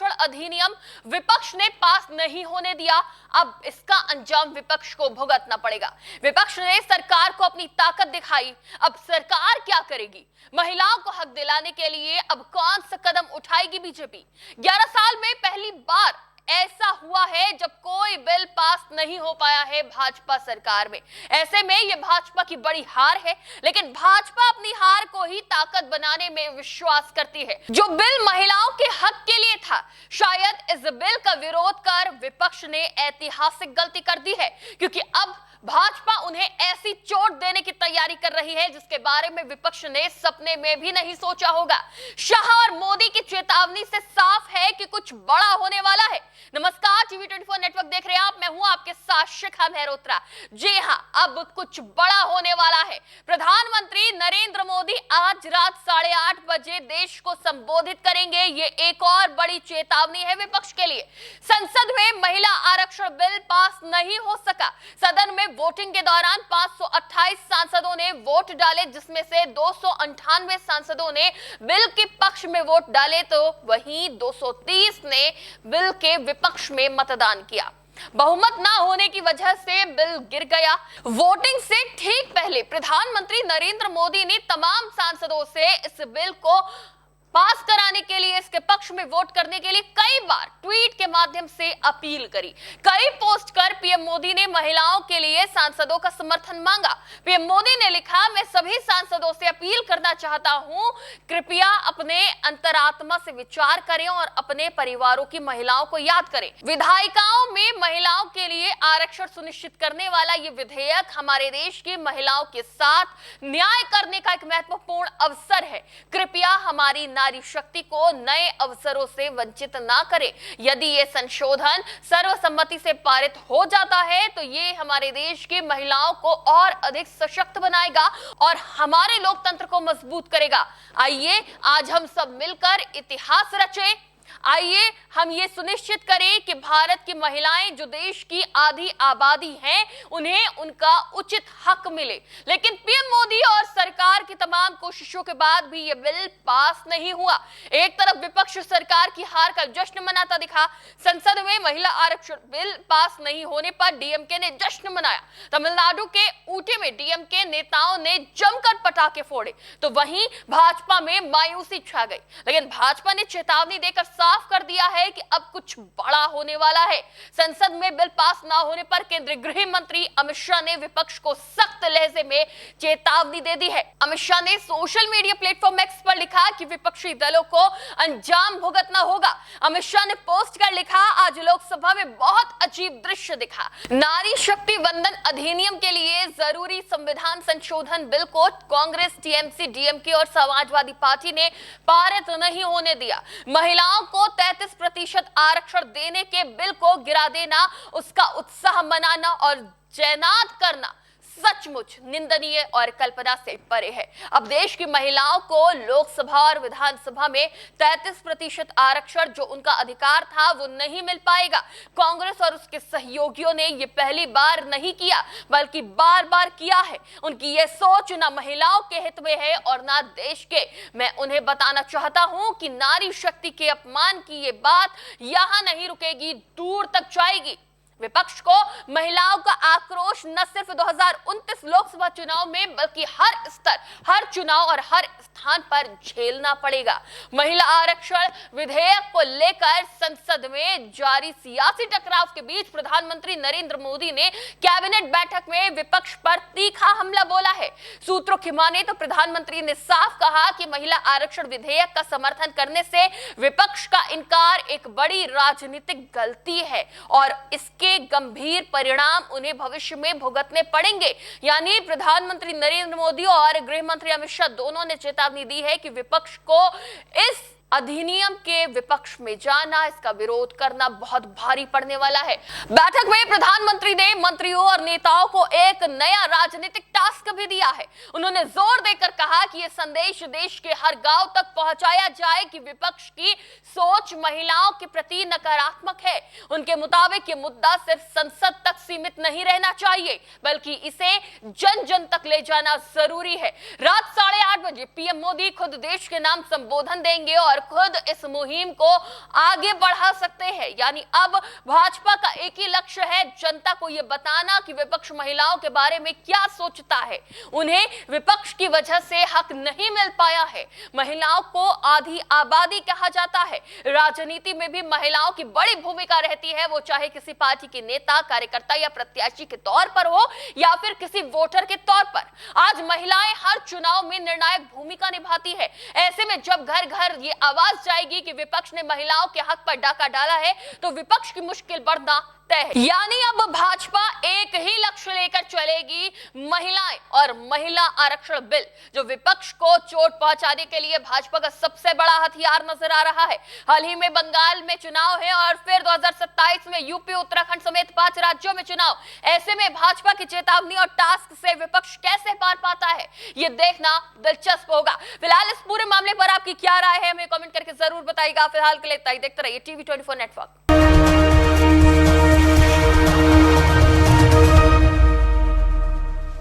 आरक्षण अधिनियम विपक्ष ने पास नहीं होने दिया। अब इसका अंजाम विपक्ष को भुगतना पड़ेगा। विपक्ष ने सरकार को अपनी ताकत दिखाई, अब सरकार क्या करेगी? महिलाओं को हक दिलाने के लिए अब कौन सा कदम उठाएगी बीजेपी? 11 साल में पहली बार ऐसा हुआ है जब कोई बिल पास नहीं हो पाया है भाजपा सरकार में। ऐसे में यह भाजपा की बड़ी हार है, लेकिन भाजपा अपनी हार को ही ताकत बनाने में विश्वास करती है। जो बिल महिलाओं के हक के लिए था, शायद इस बिल का विरोध कर विपक्ष ने ऐतिहासिक गलती कर दी है, क्योंकि अब भाजपा उन्हें ऐसी चोट देने की तैयारी कर रही है जिसके बारे में विपक्ष ने सपने में भी नहीं सोचा होगा। शाह और मोदी की चेतावनी से साफ है कि कुछ बड़ा होने वाला है। नमस्कार, टीवी 24 नेटवर्क देख रहे हैं आप, मैं हूं आपके साथ शिखा मेहरोत्रा। जी हां, अब कुछ बड़ा होने वाला है। प्रधानमंत्री नरेंद्र मोदी आज रात 8:30 बजे देश को संबोधित करेंगे। ये एक और बड़ी चेतावनी है विपक्ष के लिए। संसद में महिला आरक्षण बिल पास नहीं हो सका। सदन में वोटिंग के दौरान 528 सांसदों ने वोट डाले, जिसमें से 298 सांसदों ने बिल के पक्ष में वोट डाले, तो वहीं 230 ने बिल के विपक्ष में मतदान किया। बहुमत ना होने की वजह से बिल गिर गया। वोटिंग से ठीक पहले प्रधानमंत्री नरेंद्र मोदी ने तमाम सांसदों से इस बिल को पास कराने के लिए, इसके पक्ष में वोट करने के लिए कई बार ट्वीट के माध्यम से अपील करी। कई पोस्ट कर पीएम मोदी ने महिलाओं के लिए सांसदों का समर्थन मांगा। पीएम मोदी ने लिखा, मैं सभी सांसदों से अपील करना चाहता हूं, कृपया अपने अंतरात्मा से विचार करें और अपने परिवारों की महिलाओं को याद करें। विधायिकाओं में महिलाओं के लिए आरक्षण सुनिश्चित करने वाला ये विधेयक हमारे देश की महिलाओं के साथ न्याय करने का एक महत्वपूर्ण अवसर है। कृपया हमारी नारी शक्ति को नए अवसरों से वंचित ना करें। यदि ये संशोधन सर्वसम्मति से पारित हो जाता है तो ये हमारे देश की महिलाओं को और अधिक सशक्त बनाएगा और हमारे लोकतंत्र को मजबूत करेगा। आइए आज हम सब मिलकर इतिहास रचें। आइए हम ये सुनिश्चित करें कि भारत की महिलाएं, जो देश की आधी आबादी हैं, उन्हें उनका उचित हक मिले। लेकिन पीएम मोदी और सरकार की तमाम कोशिशों के बाद भी ये बिल पास नहीं हुआ। एक तरफ विपक्ष सरकार की हार का जश्न मनाता दिखा। संसद में महिला आरक्षण बिल पास नहीं होने पर डीएमके ने जश्न मनाया। तमिलनाडु के ऊटी में डीएमके नेताओं ने जमकर पटाखे फोड़े, तो वहीं भाजपा में मायूसी छा गई। लेकिन भाजपा ने चेतावनी देकर साफ कर दिया है कि अब कुछ बड़ा होने वाला है। संसद में बिल पास ना होने पर केंद्रीय गृह मंत्री अमित शाह ने विपक्ष को सख्त लहजे में चेतावनी दे दी है। अमित शाह ने सोशल मीडिया प्लेटफॉर्म एक्स पर लिखा कि विपक्षी दलों को अंजाम भुगतना होगा। अमित शाह ने पोस्ट कर लिखा, आज लोकसभा में बहुत अजीब दृश्य दिखा। नारी शक्ति वंदन अधिनियम के लिए जरूरी संविधान संशोधन बिल को कांग्रेस, टीएमसी, डीएमके और समाजवादी पार्टी ने पारित नहीं होने दिया। महिलाओं को 33% आरक्षण देने के बिल को गिरा देना, उसका उत्साह मनाना और जैनात करना सचमुच निंदनीय और कल्पना से परे है। अब देश की महिलाओं को लोकसभा और विधानसभा में 33% आरक्षण, जो उनका अधिकार था, वो नहीं मिल पाएगा। कांग्रेस और उसके सहयोगियों ने ये पहली बार नहीं किया, बल्कि बार बार किया है। उनकी ये सोच ना महिलाओं के हित में है और ना देश के। मैं उन्हें बताना चाहता हूं कि नारी शक्ति के अपमान की ये बात यहां नहीं रुकेगी, दूर तक जाएगी। विपक्ष को महिलाओं का आक्रोश न सिर्फ 2029 लोकसभा चुनाव में, बल्कि हर स्तर, हर चुनाव और हर स्थान पर झेलना पड़ेगा। महिला आरक्षण विधेयक को लेकर संसद में जारी सियासी टकराव के बीच प्रधानमंत्री नरेंद्र मोदी ने कैबिनेट बैठक में विपक्ष पर तीखा हमला बोला है। सूत्रों की माने तो प्रधानमंत्री ने साफ कहा कि महिला आरक्षण विधेयक का समर्थन करने से विपक्ष का इनकार एक बड़ी राजनीतिक गलती है और इसके गंभीर परिणाम उन्हें भविष्य में भुगतने पड़ेंगे। यानी प्रधानमंत्री नरेंद्र मोदी और गृह मंत्री अमित शाह दोनों ने चेतावनी दी है कि विपक्ष को इस अधिनियम के विपक्ष में जाना, इसका विरोध करना बहुत भारी पड़ने वाला है। बैठक में प्रधानमंत्री ने मंत्रियों और नेताओं को एक नया राजनीतिक टास्क भी दिया है। उन्होंने जोर देकर कहा कि यह संदेश देश के हर गांव तक पहुंचाया जाए कि विपक्ष की सोच महिलाओं के प्रति नकारात्मक है। उनके मुताबिक ये मुद्दा सिर्फ संसद तक सीमित नहीं रहना चाहिए, बल्कि इसे जन जन तक ले जाना जरूरी है। रात 8:30 बजे पीएम मोदी खुद देश के नाम संबोधन देंगे और और खुद इस मुहिम को आगे बढ़ा सकते हैं। यानी अब भाजपा का एक ही लक्ष्य है, जनता को यह बताना कि विपक्ष महिलाओं के बारे में क्या सोचता है। उन्हें विपक्ष की वजह से हक नहीं मिल पाया है। महिलाओं को आधी आबादी कहा जाता है। राजनीति में भी महिलाओं की बड़ी भूमिका रहती है, वो चाहे किसी पार्टी के नेता, कार्यकर्ता या प्रत्याशी के तौर पर हो या फिर किसी वोटर के तौर पर। आज महिलाएं हर चुनाव में निर्णायक भूमिका निभाती है। ऐसे में जब घर घर ये आवाज जाएगी कि विपक्ष ने महिलाओं के हक पर डाका डाला है, तो विपक्ष की मुश्किल बढ़ना तय है। यानी अब भाजपा एक ही लक्ष्य लेकर चलेगी, महिलाएं और महिला आरक्षण बिल, जो विपक्ष को चोट पहुंचाने के लिए भाजपा का सबसे बड़ा हथियार नजर आ रहा है। हाल ही में बंगाल में चुनाव है और फिर 2027 में यूपी, उत्तराखंड समेत 5 राज्यों में चुनाव। ऐसे में भाजपा की चेतावनी और टास्क से विपक्ष कैसे पार पाता है, ये देखना दिलचस्प होगा। फिलहाल इस पूरे मामले पर आपकी क्या राय है, हमें कमेंट करके जरूर बताइएगा। फिलहाल के लिए देखते रहिए TV24 नेटवर्क।